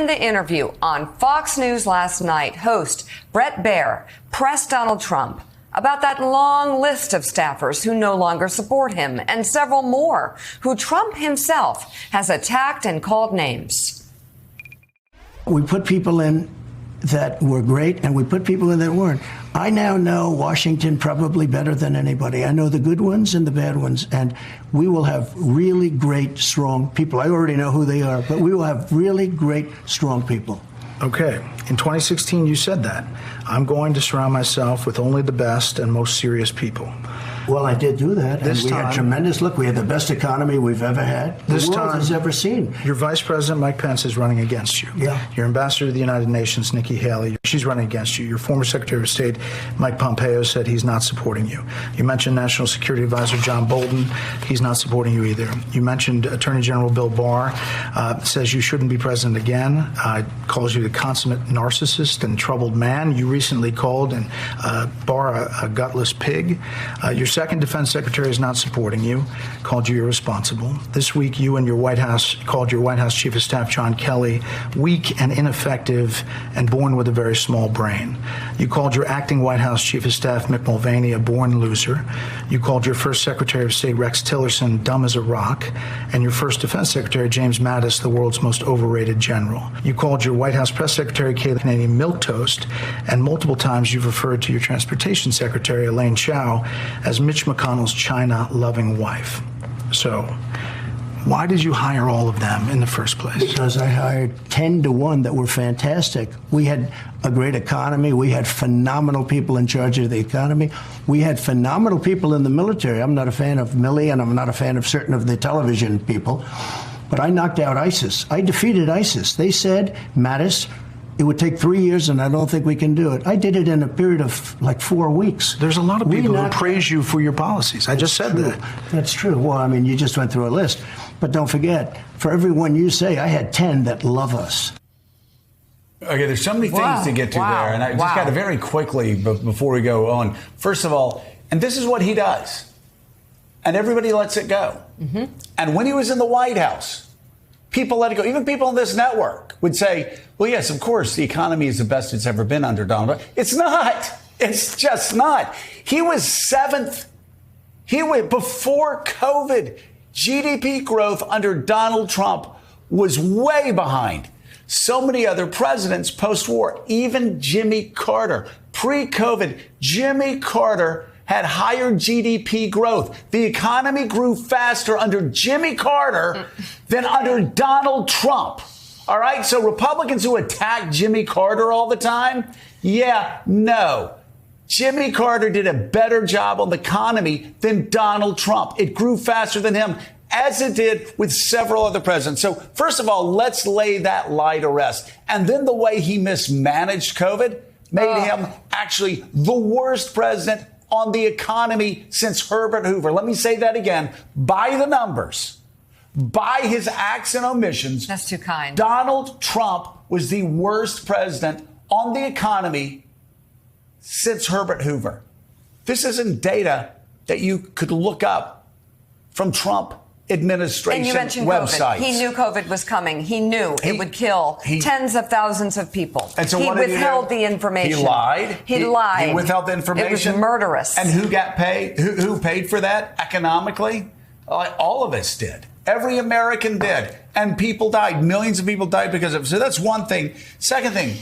the interview on Fox News last night, host Bret Baier pressed Donald Trump about that long list of staffers who no longer support him and several more who Trump himself has attacked and called names. We put people in that were great, and we put people in that weren't. I now know Washington probably better than anybody. I know the good ones and the bad ones, and we will have really great, strong people. I already know who they are, but we will have really great, strong people. Okay. In 2016, you said that. I'm going to surround myself with only the best and most serious people. Well, I did do that. This and we time, had tremendous. Look, we had the best economy we've ever had. The world has ever seen. Your Vice President, Mike Pence, is running against you. Yeah. Your Ambassador to the United Nations, Nikki Haley, she's running against you. Your former Secretary of State, Mike Pompeo, said he's not supporting you. You mentioned National Security Advisor John Bolton. He's not supporting you either. You mentioned Attorney General Bill Barr, says you shouldn't be president again, calls you the consummate narcissist and troubled man. You recently called Barr a gutless pig. Your second defense secretary is not supporting you, called you irresponsible. This week, you and your White House called your White House Chief of Staff, John Kelly, weak and ineffective and born with a very small brain. You called your acting White House Chief of Staff, Mick Mulvaney, a born loser. You called your first Secretary of State, Rex Tillerson, dumb as a rock, and your first Defense Secretary, James Mattis, the world's most overrated general. You called your White House Press Secretary, Kayleigh Canadian, milquetoast, and multiple times you've referred to your Transportation Secretary, Elaine Chao, as Mitch McConnell's China-loving wife. So, why did you hire all of them in the first place? Because I hired 10 to 1 that were fantastic. We had a great economy. We had phenomenal people in charge of the economy. We had phenomenal people in the military. I'm not a fan of Milley, and I'm not a fan of certain of the television people. But I knocked out ISIS. I defeated ISIS. They said, Mattis, it would take 3 years, and I don't think we can do it. I did it in a period of like 4 weeks. There's a lot of people who praise you for your policies. I just said that. That's true. Well, I mean, you just went through a list. But don't forget, for every one you say, I had 10 that love us. Okay, there's so many things to get to there, and I just got to very quickly, before we go on. First of all, and this is what he does, and everybody lets it go. Mm-hmm. And when he was in the White House, people let it go. Even people on this network would say, well, yes, of course, the economy is the best it's ever been under Donald Trump. It's not. It's just not. He was 7th. He went before COVID. GDP growth under Donald Trump was way behind so many other presidents post-war. Even Jimmy Carter, pre-COVID, Jimmy Carter had higher GDP growth. The economy grew faster under Jimmy Carter than under Donald Trump. All right, so Republicans who attack Jimmy Carter all the time, no. Jimmy Carter did a better job on the economy than Donald Trump. It grew faster than him, as it did with several other presidents. So first of all, let's lay that lie to rest. And then the way he mismanaged COVID made him actually the worst president on the economy since Herbert Hoover. Let me say that again. By the numbers, by his acts and omissions, that's too kind. Donald Trump was the worst president on the economy since Herbert Hoover. This isn't data that you could look up from Trump administration and you mentioned websites. COVID. He knew COVID was coming. He knew it would kill tens of thousands of people. And so he withheld the information. He lied. He lied. He withheld the information. It was murderous. And who got paid? Who paid for that economically? All of us did. Every American did. And people died. Millions of people died because of it. So that's one thing. Second thing,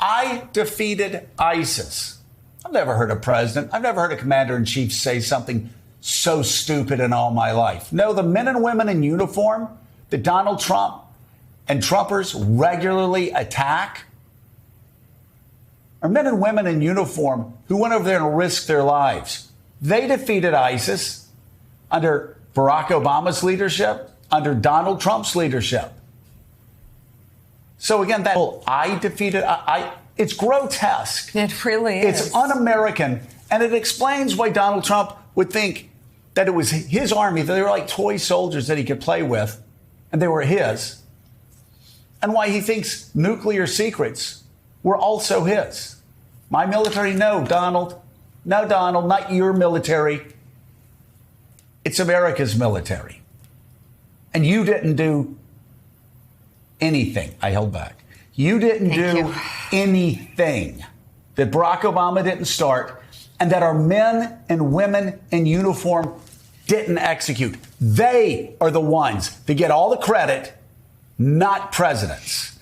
I defeated ISIS. I've never heard a president, I've never heard a commander-in-chief say something so stupid in all my life. No, the men and women in uniform that Donald Trump and Trumpers regularly attack are men and women in uniform who went over there and risked their lives. They defeated ISIS under Barack Obama's leadership, under Donald Trump's leadership. So again, that I defeated, it's grotesque. It really is. It's un-American. And it explains why Donald Trump would think that it was his army, that they were like toy soldiers that he could play with, and they were his. And why he thinks nuclear secrets were also his. My military, no, Donald. No, Donald, not your military. It's America's military. And you didn't do anything. I held back. You didn't do anything that Barack Obama didn't start and that our men and women in uniform didn't execute. They are the ones that get all the credit, not presidents.